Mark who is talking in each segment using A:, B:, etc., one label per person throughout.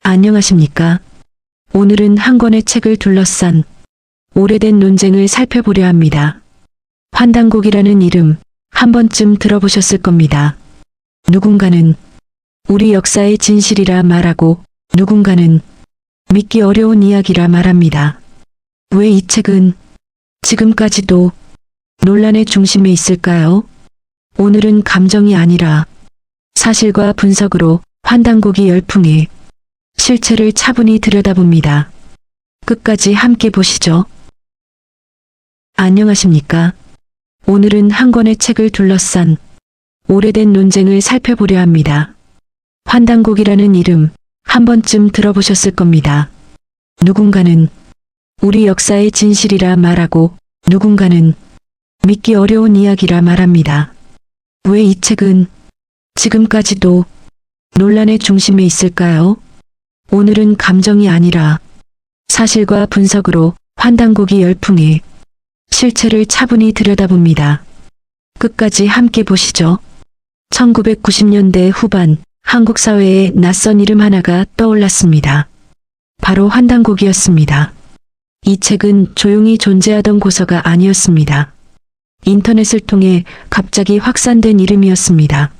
A: 안녕하십니까? 오늘은 한 권의 책을 둘러싼 오래된 논쟁을 살펴보려 합니다. 환단곡이라는 이름 한 번쯤 들어보셨을 겁니다. 누군가는 우리 역사의 진실이라 말하고 누군가는 믿기 어려운 이야기라 말합니다. 왜 이 책은 지금까지도 논란의 중심에 있을까요? 오늘은 감정이 아니라 사실과 분석으로 환단곡이 열풍에 실체를 차분히 들여다봅니다. 끝까지 함께 보시죠. 안녕하십니까? 오늘은 한 권의 책을 둘러싼 오래된 논쟁을 살펴보려 합니다. 환단곡이라는 이름 한 번쯤 들어보셨을 겁니다. 누군가는 우리 역사의 진실이라 말하고 누군가는 믿기 어려운 이야기라 말합니다. 왜 이 책은 지금까지도 논란의 중심에 있을까요? 오늘은 감정이 아니라 사실과 분석으로 환단곡이 열풍에 실체를 차분히 들여다봅니다. 끝까지 함께 보시죠. 1990년대 후반 한국 사회에 낯선 이름 하나가 떠올랐습니다. 바로 환단곡이었습니다. 이 책은 조용히 존재하던 고서가 아니었습니다. 인터넷을 통해 갑자기 확산된 이름이었습니다.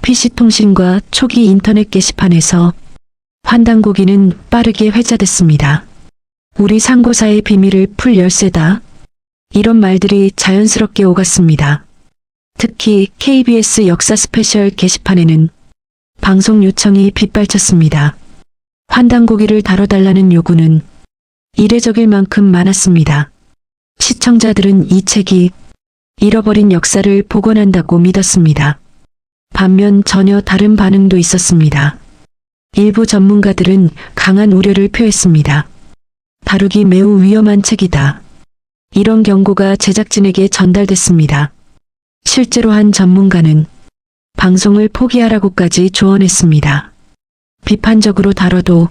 A: PC통신과 초기 인터넷 게시판에서 환단곡이는 빠르게 회자됐습니다. 우리 상고사의 비밀을 풀 열쇠다. 이런 말들이 자연스럽게 오갔습니다. 특히 KBS 역사 스페셜 게시판에는 방송 요청이 빗발쳤습니다. 환단곡이를 다뤄달라는 요구는 이례적일 만큼 많았습니다. 시청자들은 이 책이 잃어버린 역사를 복원한다고 믿었습니다. 반면 전혀 다른 반응도 있었습니다. 일부 전문가들은 강한 우려를 표했습니다. 다루기 매우 위험한 책이다. 이런 경고가 제작진에게 전달됐습니다. 실제로 한 전문가는 방송을 포기하라고까지 조언했습니다. 비판적으로 다뤄도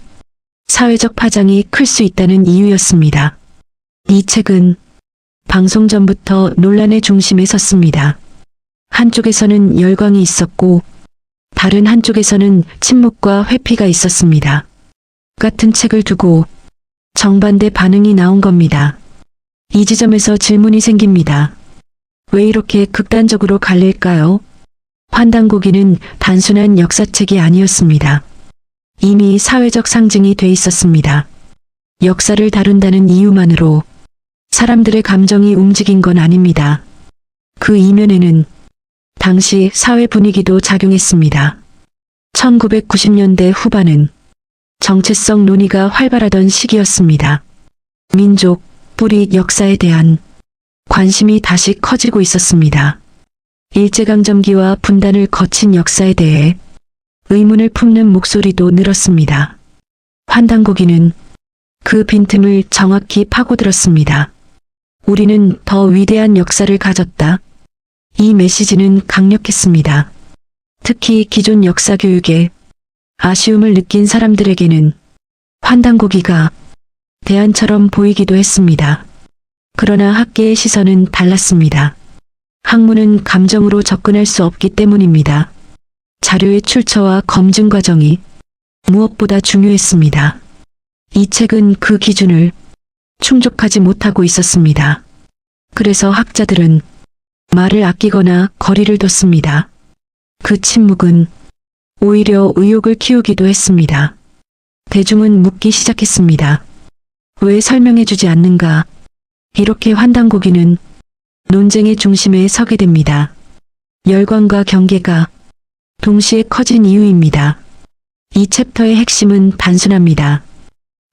A: 사회적 파장이 클 수 있다는 이유였습니다. 이 책은 방송 전부터 논란의 중심에 섰습니다. 한쪽에서는 열광이 있었고 다른 한쪽에서는 침묵과 회피가 있었습니다. 같은 책을 두고 정반대 반응이 나온 겁니다. 이 지점에서 질문이 생깁니다. 왜 이렇게 극단적으로 갈릴까요? 환단곡이는 단순한 역사책이 아니었습니다. 이미 사회적 상징이 돼 있었습니다. 역사를 다룬다는 이유만으로 사람들의 감정이 움직인 건 아닙니다. 그 이면에는 당시 사회 분위기도 작용했습니다. 1990년대 후반은 정체성 논의가 활발하던 시기였습니다. 민족, 뿌리, 역사에 대한 관심이 다시 커지고 있었습니다. 일제강점기와 분단을 거친 역사에 대해 의문을 품는 목소리도 늘었습니다. 환단곡이는 그 빈틈을 정확히 파고들었습니다. 우리는 더 위대한 역사를 가졌다. 이 메시지는 강력했습니다. 특히 기존 역사 교육에 아쉬움을 느낀 사람들에게는 환단곡이가 대안처럼 보이기도 했습니다. 그러나 학계의 시선은 달랐습니다. 학문은 감정으로 접근할 수 없기 때문입니다. 자료의 출처와 검증 과정이 무엇보다 중요했습니다. 이 책은 그 기준을 충족하지 못하고 있었습니다. 그래서 학자들은 말을 아끼거나 거리를 뒀습니다. 그 침묵은 오히려 의혹을 키우기도 했습니다. 대중은 묻기 시작했습니다. 왜 설명해주지 않는가? 이렇게 환단곡이는 논쟁의 중심에 서게 됩니다. 열광과 경계가 동시에 커진 이유입니다. 이 챕터의 핵심은 단순합니다.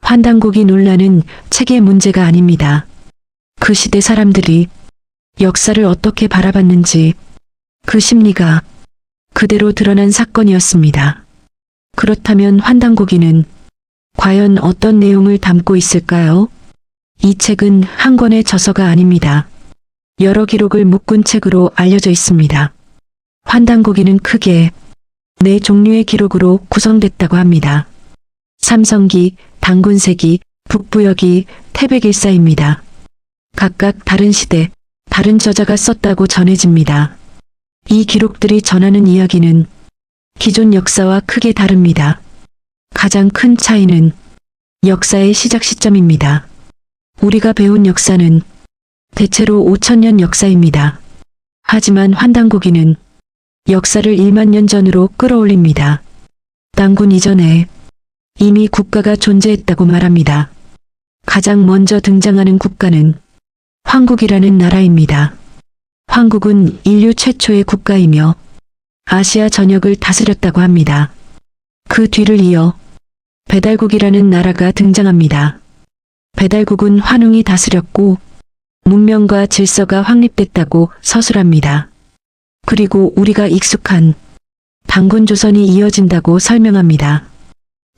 A: 환단곡이 논란은 책의 문제가 아닙니다. 그 시대 사람들이 역사를 어떻게 바라봤는지 그 심리가 그대로 드러난 사건이었습니다. 그렇다면 환단곡이는 과연 어떤 내용을 담고 있을까요? 이 책은 한 권의 저서가 아닙니다. 여러 기록을 묶은 책으로 알려져 있습니다. 환단곡이는 크게 4종류의 기록으로 구성됐다고 합니다. 삼성기, 단군세기, 북부여기, 태백일사입니다. 각각 다른 시대, 다른 저자가 썼다고 전해집니다. 이 기록들이 전하는 이야기는 기존 역사와 크게 다릅니다. 가장 큰 차이는 역사의 시작 시점입니다. 우리가 배운 역사는 대체로 5천년 역사입니다. 하지만 환단고기는 역사를 1만 년 전으로 끌어올립니다. 단군 이전에 이미 국가가 존재했다고 말합니다. 가장 먼저 등장하는 국가는 황국이라는 나라입니다. 황국은 인류 최초의 국가이며 아시아 전역을 다스렸다고 합니다. 그 뒤를 이어 배달국이라는 나라가 등장합니다. 배달국은 환웅이 다스렸고 문명과 질서가 확립됐다고 서술합니다. 그리고 우리가 익숙한 단군조선이 이어진다고 설명합니다.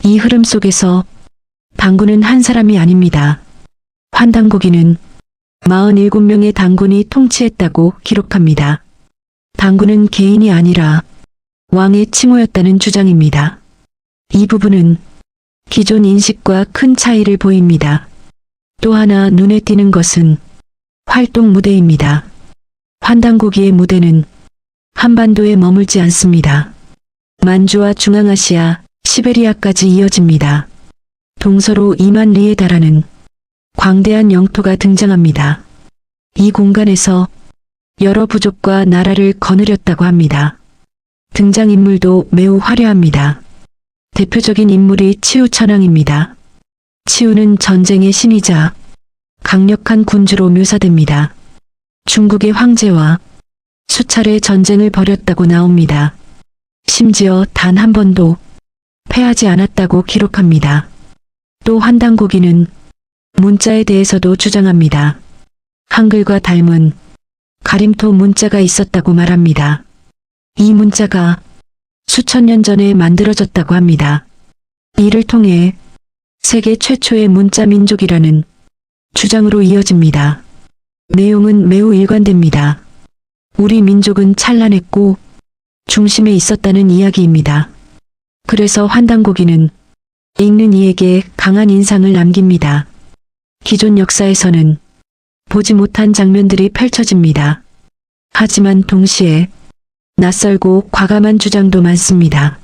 A: 이 흐름 속에서 단군은 한 사람이 아닙니다. 환단고기는 47명의 단군이 통치했다고 기록합니다. 단군은 개인이 아니라 왕의 칭호였다는 주장입니다. 이 부분은 기존 인식과 큰 차이를 보입니다. 또 하나 눈에 띄는 것은 활동 무대입니다. 환단고기의 무대는 한반도에 머물지 않습니다. 만주와 중앙아시아, 시베리아까지 이어집니다. 동서로 2만 리에 달하는 광대한 영토가 등장합니다. 이 공간에서 여러 부족과 나라를 거느렸다고 합니다. 등장인물도 매우 화려합니다. 대표적인 인물이 치우천왕입니다. 치우는 전쟁의 신이자 강력한 군주로 묘사됩니다. 중국의 황제와 수차례 전쟁을 벌였다고 나옵니다. 심지어 단 한 번도 패하지 않았다고 기록합니다. 또 환단고기는 문자에 대해서도 주장합니다. 한글과 닮은 가림토 문자가 있었다고 말합니다. 이 문자가 수천 년 전에 만들어졌다고 합니다. 이를 통해 세계 최초의 문자 민족이라는 주장으로 이어집니다. 내용은 매우 일관됩니다. 우리 민족은 찬란했고 중심에 있었다는 이야기입니다. 그래서 환단고기는 읽는 이에게 강한 인상을 남깁니다. 기존 역사에서는 보지 못한 장면들이 펼쳐집니다. 하지만 동시에 낯설고 과감한 주장도 많습니다.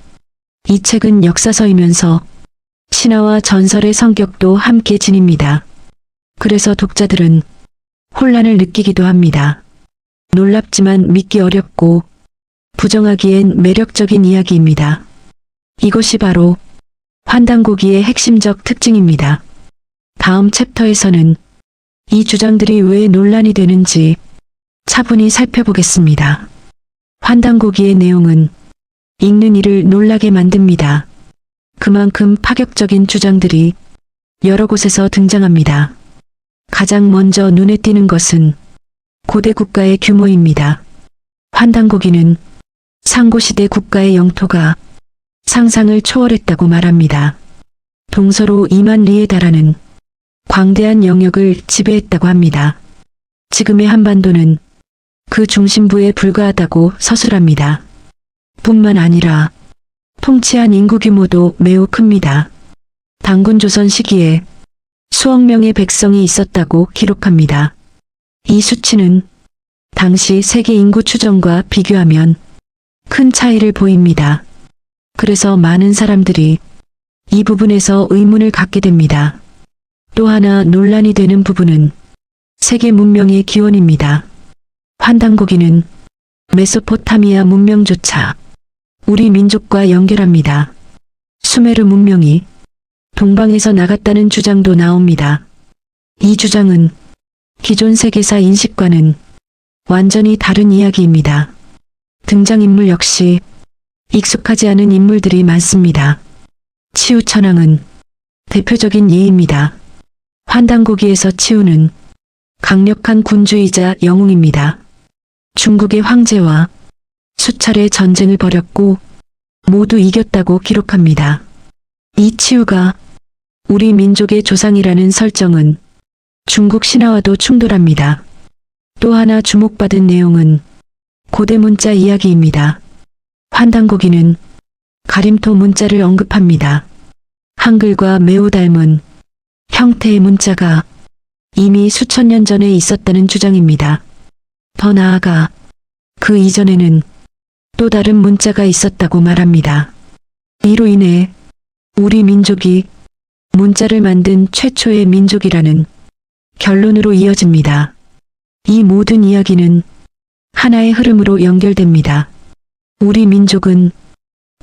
A: 이 책은 역사서이면서 신화와 전설의 성격도 함께 지닙니다. 그래서 독자들은 혼란을 느끼기도 합니다. 놀랍지만 믿기 어렵고 부정하기엔 매력적인 이야기입니다. 이것이 바로 환단고기의 핵심적 특징입니다. 다음 챕터에서는 이 주장들이 왜 논란이 되는지 차분히 살펴보겠습니다. 환단고기의 내용은 읽는 이를 놀라게 만듭니다. 그만큼 파격적인 주장들이 여러 곳에서 등장합니다. 가장 먼저 눈에 띄는 것은 고대 국가의 규모입니다. 환단고기는 상고시대 국가의 영토가 상상을 초월했다고 말합니다. 동서로 2만 리에 달하는 광대한 영역을 지배했다고 합니다. 지금의 한반도는 그 중심부에 불과하다고 서술합니다. 뿐만 아니라 통치한 인구 규모도 매우 큽니다. 단군조선 시기에 수억 명의 백성이 있었다고 기록합니다. 이 수치는 당시 세계 인구 추정과 비교하면 큰 차이를 보입니다. 그래서 많은 사람들이 이 부분에서 의문을 갖게 됩니다. 또 하나 논란이 되는 부분은 세계 문명의 기원입니다. 환단고기는 메소포타미아 문명조차 우리 민족과 연결합니다. 수메르 문명이 동방에서 나갔다는 주장도 나옵니다. 이 주장은 기존 세계사 인식과는 완전히 다른 이야기입니다. 등장인물 역시 익숙하지 않은 인물들이 많습니다. 치우천왕은 대표적인 예입니다. 환단고기에서 치우는 강력한 군주이자 영웅입니다. 중국의 황제와 수차례 전쟁을 벌였고 모두 이겼다고 기록합니다. 이 치우가 우리 민족의 조상이라는 설정은 중국 신화와도 충돌합니다. 또 하나 주목받은 내용은 고대 문자 이야기입니다. 환단고기는 가림토 문자를 언급합니다. 한글과 매우 닮은 형태의 문자가 이미 수천 년 전에 있었다는 주장입니다. 더 나아가 그 이전에는 또 다른 문자가 있었다고 말합니다. 이로 인해 우리 민족이 문자를 만든 최초의 민족이라는 결론으로 이어집니다. 이 모든 이야기는 하나의 흐름으로 연결됩니다. 우리 민족은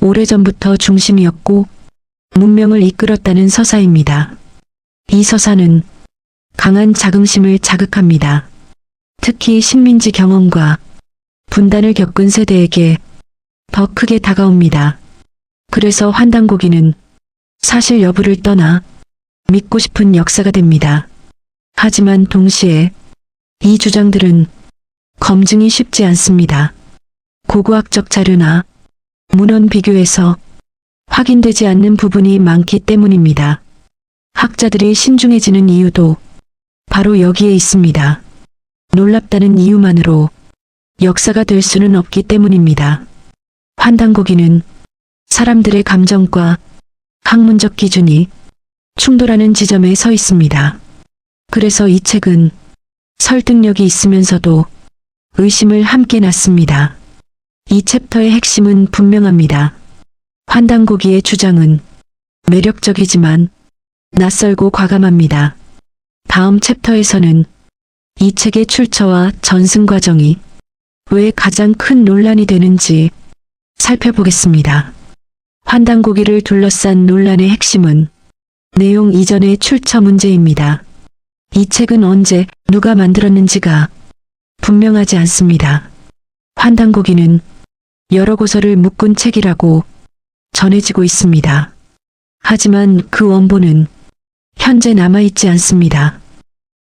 A: 오래전부터 중심이었고 문명을 이끌었다는 서사입니다. 이 서사는 강한 자긍심을 자극합니다. 특히 식민지 경험과 분단을 겪은 세대에게 더 크게 다가옵니다. 그래서 환단고기는 사실 여부를 떠나 믿고 싶은 역사가 됩니다. 하지만 동시에 이 주장들은 검증이 쉽지 않습니다. 고고학적 자료나 문헌 비교에서 확인되지 않는 부분이 많기 때문입니다. 학자들이 신중해지는 이유도 바로 여기에 있습니다. 놀랍다는 이유만으로 역사가 될 수는 없기 때문입니다. 환단고기는 사람들의 감정과 학문적 기준이 충돌하는 지점에 서 있습니다. 그래서 이 책은 설득력이 있으면서도 의심을 함께 낳습니다. 이 챕터의 핵심은 분명합니다. 환단고기의 주장은 매력적이지만 낯설고 과감합니다. 다음 챕터에서는 이 책의 출처와 전승 과정이 왜 가장 큰 논란이 되는지 살펴보겠습니다. 환단고기를 둘러싼 논란의 핵심은 내용 이전의 출처 문제입니다. 이 책은 언제 누가 만들었는지가 분명하지 않습니다. 환단고기는 여러 고서를 묶은 책이라고 전해지고 있습니다. 하지만 그 원본은 현재 남아있지 않습니다.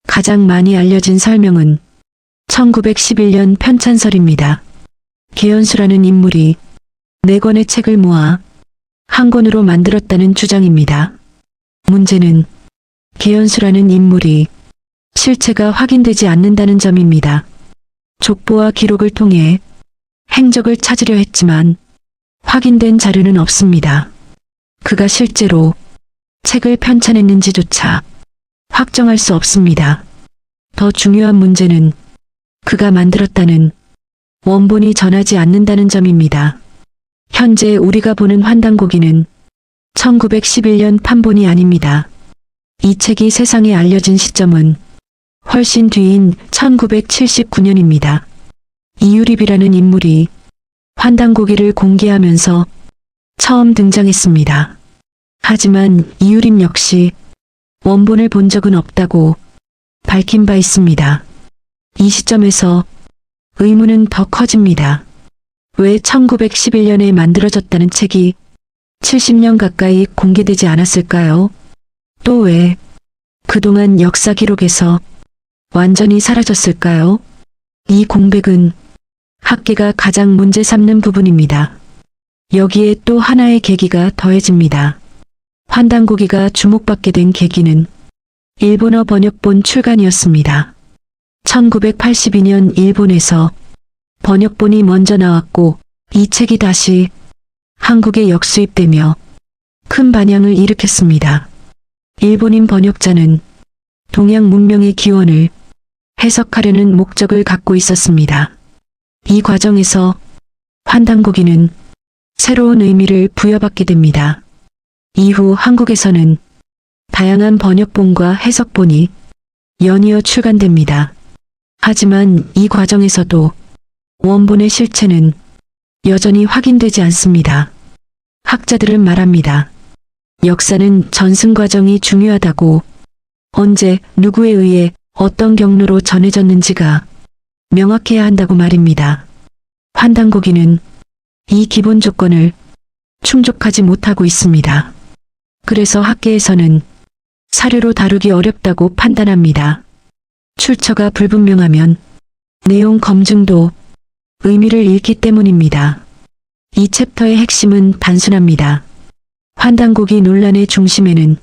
A: 가장 많이 알려진 설명은 1911년 편찬설입니다. 개연수라는 인물이 4권의 책을 모아 한 권으로 만들었다는 주장입니다. 문제는 개연수라는 인물이 실체가 확인되지 않는다는 점입니다. 족보와 기록을 통해 행적을 찾으려 했지만 확인된 자료는 없습니다. 그가 실제로 책을 편찬했는지조차 확정할 수 없습니다. 더 중요한 문제는 그가 만들었다는 원본이 전하지 않는다는 점입니다. 현재 우리가 보는 환단고기는 1911년 판본이 아닙니다. 이 책이 세상에 알려진 시점은 훨씬 뒤인 1979년입니다. 이유립이라는 인물이 환단고기를 공개하면서 처음 등장했습니다. 하지만 이유립 역시 원본을 본 적은 없다고 밝힌 바 있습니다. 이 시점에서 의문은 더 커집니다. 왜 1911년에 만들어졌다는 책이 70년 가까이 공개되지 않았을까요? 또 왜 그동안 역사 기록에서 완전히 사라졌을까요? 이 공백은 학계가 가장 문제 삼는 부분입니다. 여기에 또 하나의 계기가 더해집니다. 환단고기가 주목받게 된 계기는 일본어 번역본 출간이었습니다. 1982년 일본에서 번역본이 먼저 나왔고 이 책이 다시 한국에 역수입되며 큰 반향을 일으켰습니다. 일본인 번역자는 동양 문명의 기원을 해석하려는 목적을 갖고 있었습니다. 이 과정에서 환단고기는 새로운 의미를 부여받게 됩니다. 이후 한국에서는 다양한 번역본과 해석본이 연이어 출간됩니다. 하지만 이 과정에서도 원본의 실체는 여전히 확인되지 않습니다. 학자들은 말합니다. 역사는 전승 과정이 중요하다고, 언제 누구에 의해 어떤 경로로 전해졌는지가 명확해야 한다고 말입니다. 환단고기는 이 기본 조건을 충족하지 못하고 있습니다. 그래서 학계에서는 사료로 다루기 어렵다고 판단합니다. 출처가 불분명하면 내용 검증도 의미를 잃기 때문입니다. 이 챕터의 핵심은 단순합니다. 환단고기 논란의 중심에는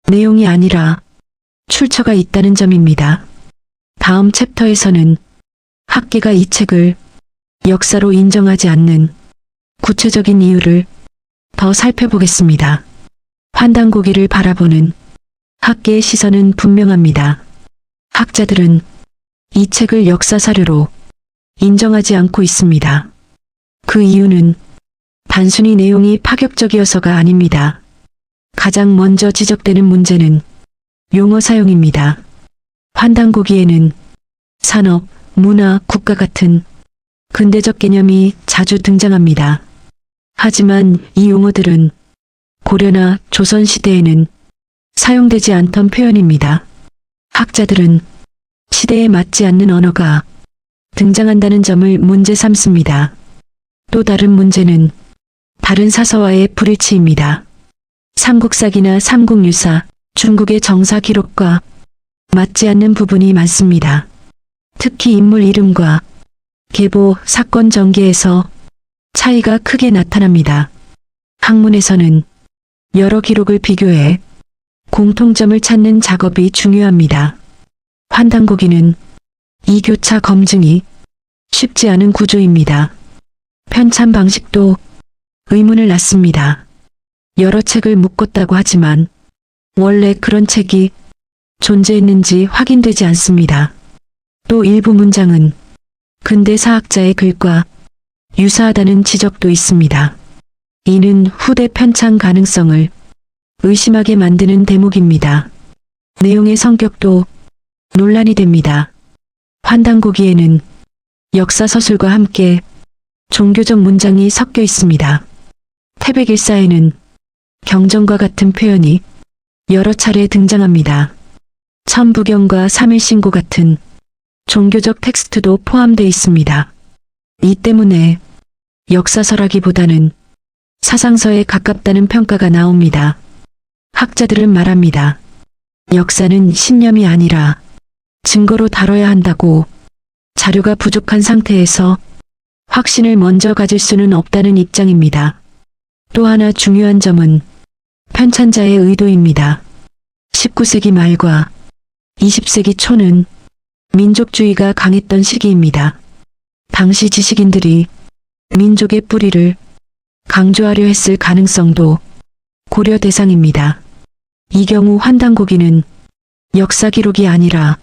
A: 내용이 아니라 출처가 있다는 점입니다. 다음 챕터에서는 학계가 이 책을 역사로 인정하지 않는 구체적인 이유를 더 살펴보겠습니다. 환단고기를 바라보는 학계의 시선은 분명합니다. 학자들은 이 책을 역사 사료로 인정하지 않고 있습니다. 그 이유는 단순히 내용이 파격적이어서가 아닙니다. 가장 먼저 지적되는 문제는 용어 사용입니다. 환단고기에는 산업, 문화, 국가 같은 근대적 개념이 자주 등장합니다. 하지만 이 용어들은 고려나 조선 시대에는 사용되지 않던 표현입니다. 학자들은 시대에 맞지 않는 언어가 등장한다는 점을 문제 삼습니다. 또 다른 문제는 다른 사서와의 불일치입니다. 삼국사기나 삼국유사, 중국의 정사 기록과 맞지 않는 부분이 많습니다. 특히 인물 이름과 계보, 사건 전개에서 차이가 크게 나타납니다. 학문에서는 여러 기록을 비교해 공통점을 찾는 작업이 중요합니다. 환단고기는 이 교차 검증이 쉽지 않은 구조입니다. 편찬 방식도 의문을 낳습니다. 여러 책을 묶었다고 하지만 원래 그런 책이 존재했는지 확인되지 않습니다. 또 일부 문장은 근대 사학자의 글과 유사하다는 지적도 있습니다. 이는 후대 편찬 가능성을 의심하게 만드는 대목입니다. 내용의 성격도 논란이 됩니다. 환단고기에는 역사서술과 함께 종교적 문장이 섞여 있습니다. 태백일사에는 경전과 같은 표현이 여러 차례 등장합니다. 천부경과 삼일신고 같은 종교적 텍스트도 포함되어 있습니다. 이 때문에 역사서라기보다는 사상서에 가깝다는 평가가 나옵니다. 학자들은 말합니다. 역사는 신념이 아니라 증거로 다뤄야 한다고. 자료가 부족한 상태에서 확신을 먼저 가질 수는 없다는 입장입니다. 또 하나 중요한 점은 편찬자의 의도입니다. 19세기 말과 20세기 초는 민족주의가 강했던 시기입니다. 당시 지식인들이 민족의 뿌리를 강조하려 했을 가능성도 고려 대상입니다. 이 경우 환단고기는 역사 기록이 아니라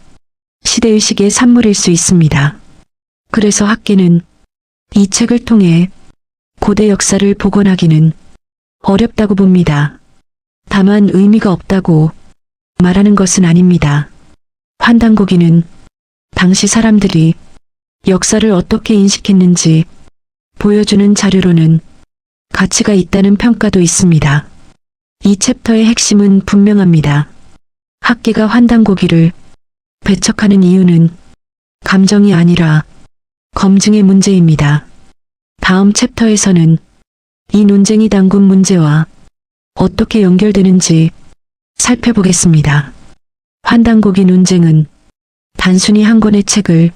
A: 시대의식의 산물일 수 있습니다. 그래서 학계는 이 책을 통해 고대 역사를 복원하기는 어렵다고 봅니다. 다만 의미가 없다고 말하는 것은 아닙니다. 환단고기는 당시 사람들이 역사를 어떻게 인식했는지 보여주는 자료로는 가치가 있다는 평가도 있습니다. 이 챕터의 핵심은 분명합니다. 학계가 환단고기를 배척하는 이유는 감정이 아니라 검증의 문제입니다. 다음 챕터에서는 이 논쟁이 담군 문제와 어떻게 연결되는지 살펴보겠습니다. 환단고기 논쟁은 단순히 한 권의 책을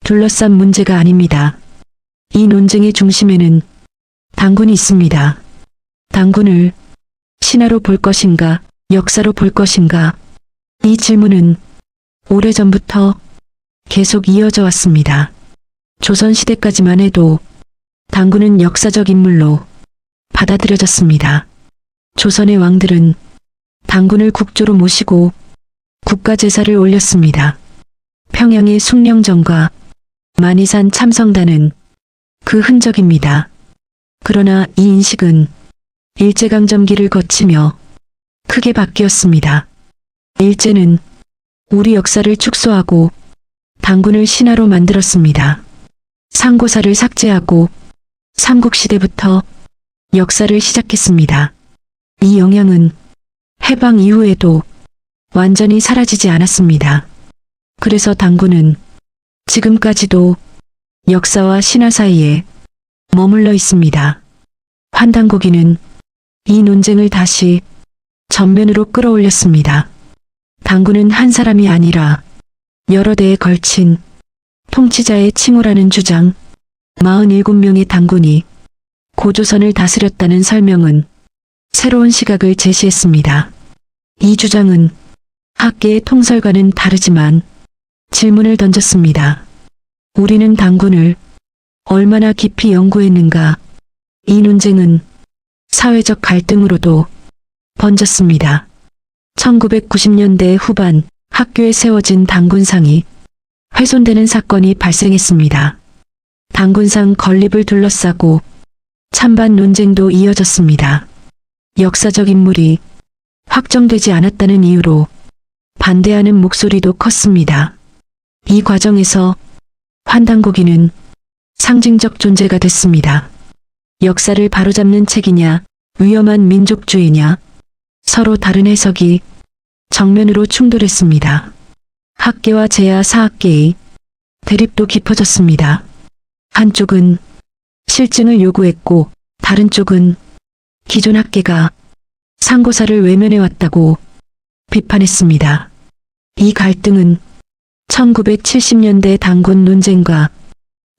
A: 둘러싼 문제가 아닙니다. 이 논쟁의 중심에는 단군이 있습니다. 단군을 신화로 볼 것인가, 역사로 볼 것인가? 이 질문은 오래전부터 계속 이어져 왔습니다. 조선시대까지만 해도 단군은 역사적 인물로 받아들여졌습니다. 조선의 왕들은 단군을 국조로 모시고 국가제사를 올렸습니다. 평양의 숭령전과 만이산 참성단은 그 흔적입니다. 그러나 이 인식은 일제강점기를 거치며 크게 바뀌었습니다. 일제는 우리 역사를 축소하고 단군을 신화로 만들었습니다. 상고사를 삭제하고 삼국시대부터 역사를 시작했습니다. 이 영향은 해방 이후에도 완전히 사라지지 않았습니다. 그래서 단군은 지금까지도 역사와 신화 사이에 머물러 있습니다. 환단고기는 이 논쟁을 다시 전면으로 끌어올렸습니다. 단군은 한 사람이 아니라 여러 대에 걸친 통치자의 칭호라는 주장, 47명의 단군이 고조선을 다스렸다는 설명은 새로운 시각을 제시했습니다. 이 주장은 학계의 통설과는 다르지만 질문을 던졌습니다. 우리는 단군을 얼마나 깊이 연구했는가? 이 논쟁은 사회적 갈등으로도 번졌습니다. 1990년대 후반 학교에 세워진 단군상이 훼손되는 사건이 발생했습니다. 단군상 건립을 둘러싸고 찬반 논쟁도 이어졌습니다. 역사적 인물이 확정되지 않았다는 이유로 반대하는 목소리도 컸습니다. 이 과정에서 환단고기는 상징적 존재가 됐습니다. 역사를 바로잡는 책이냐, 위험한 민족주의냐, 서로 다른 해석이 정면으로 충돌했습니다. 학계와 제야 사학계의 대립도 깊어졌습니다. 한쪽은 실증을 요구했고 다른 쪽은 기존 학계가 상고사를 외면해왔다고 비판했습니다. 이 갈등은 1970년대 단군 논쟁과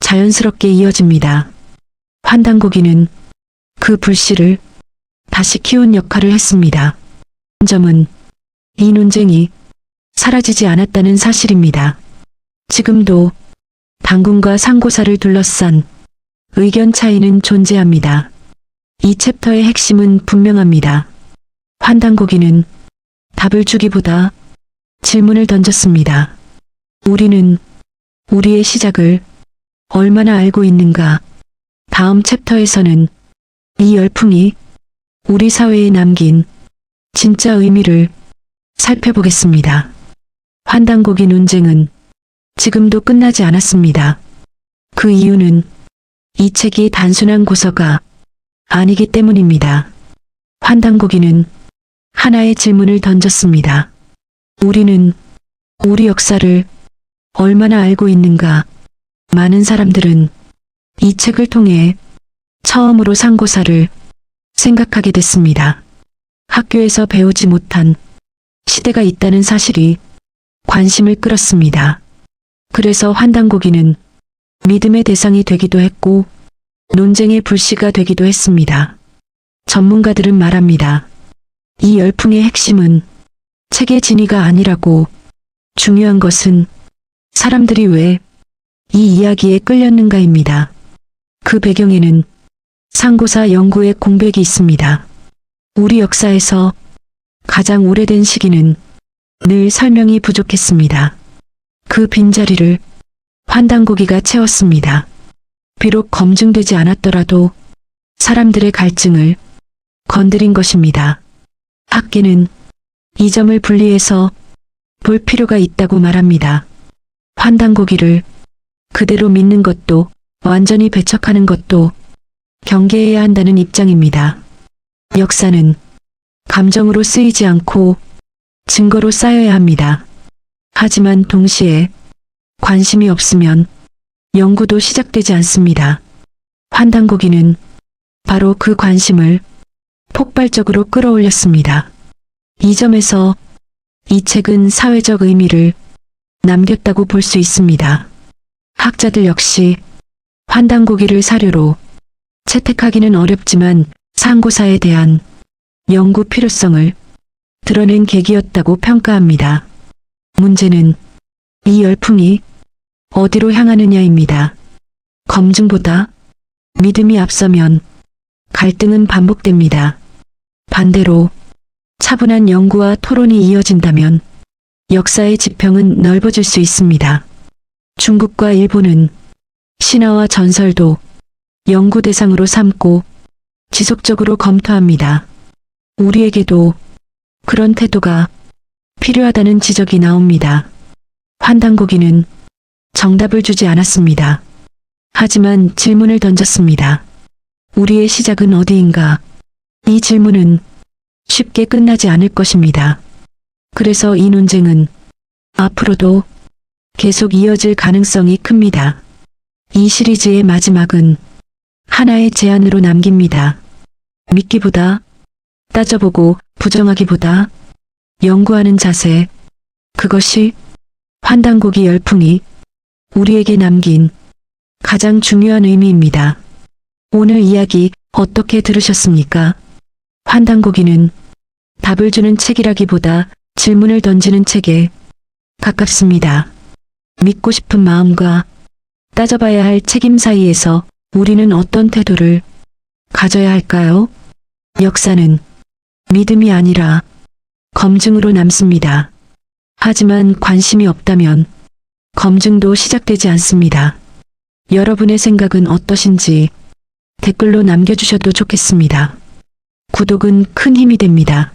A: 자연스럽게 이어집니다. 환단고기는 그 불씨를 다시 키운 역할을 했습니다. 점은 이 논쟁이 사라지지 않았다는 사실입니다. 지금도 단군과 상고사를 둘러싼 의견 차이는 존재합니다. 이 챕터의 핵심은 분명합니다. 환단고기는 답을 주기보다 질문을 던졌습니다. 우리는 우리의 시작을 얼마나 알고 있는가? 다음 챕터에서는 이 열풍이 우리 사회에 남긴 진짜 의미를 살펴보겠습니다. 환단고기 논쟁은 지금도 끝나지 않았습니다. 그 이유는 이 책이 단순한 고서가 아니기 때문입니다. 환단고기는 하나의 질문을 던졌습니다. 우리는 우리 역사를 얼마나 알고 있는가? 많은 사람들은 이 책을 통해 처음으로 상고사를 생각하게 됐습니다. 학교에서 배우지 못한 시대가 있다는 사실이 관심을 끌었습니다. 그래서 환단고기는 믿음의 대상이 되기도 했고 논쟁의 불씨가 되기도 했습니다. 전문가들은 말합니다. 이 열풍의 핵심은 책의 진위가 아니라고, 중요한 것은 사람들이 왜 이 이야기에 끌렸는가입니다. 그 배경에는 상고사 연구의 공백이 있습니다. 우리 역사에서 가장 오래된 시기는 늘 설명이 부족했습니다. 그 빈자리를 환단고기가 채웠습니다. 비록 검증되지 않았더라도 사람들의 갈증을 건드린 것입니다. 학계는 이 점을 분리해서 볼 필요가 있다고 말합니다. 환단고기를 그대로 믿는 것도 완전히 배척하는 것도 경계해야 한다는 입장입니다. 역사는 감정으로 쓰이지 않고 증거로 쌓여야 합니다. 하지만 동시에 관심이 없으면 연구도 시작되지 않습니다. 환단고기는 바로 그 관심을 폭발적으로 끌어올렸습니다. 이 점에서 이 책은 사회적 의미를 남겼다고 볼 수 있습니다. 학자들 역시 환단고기를 사료로 채택하기는 어렵지만 상고사에 대한 연구 필요성을 드러낸 계기였다고 평가합니다. 문제는 이 열풍이 어디로 향하느냐입니다. 검증보다 믿음이 앞서면 갈등은 반복됩니다. 반대로 차분한 연구와 토론이 이어진다면 역사의 지평은 넓어질 수 있습니다. 중국과 일본은 신화와 전설도 연구 대상으로 삼고 지속적으로 검토합니다. 우리에게도 그런 태도가 필요하다는 지적이 나옵니다. 환단고기는 정답을 주지 않았습니다. 하지만 질문을 던졌습니다. 우리의 시작은 어디인가? 이 질문은 쉽게 끝나지 않을 것입니다. 그래서 이 논쟁은 앞으로도 계속 이어질 가능성이 큽니다. 이 시리즈의 마지막은 하나의 제안으로 남깁니다. 믿기보다 따져보고 부정하기보다 연구하는 자세, 그것이 환단고기 열풍이 우리에게 남긴 가장 중요한 의미입니다. 오늘 이야기 어떻게 들으셨습니까? 환단고기는 답을 주는 책이라기보다 질문을 던지는 책에 가깝습니다. 믿고 싶은 마음과 따져봐야 할 책임 사이에서 우리는 어떤 태도를 가져야 할까요? 역사는 믿음이 아니라 검증으로 남습니다. 하지만 관심이 없다면 검증도 시작되지 않습니다. 여러분의 생각은 어떠신지 댓글로 남겨주셔도 좋겠습니다. 구독은 큰 힘이 됩니다.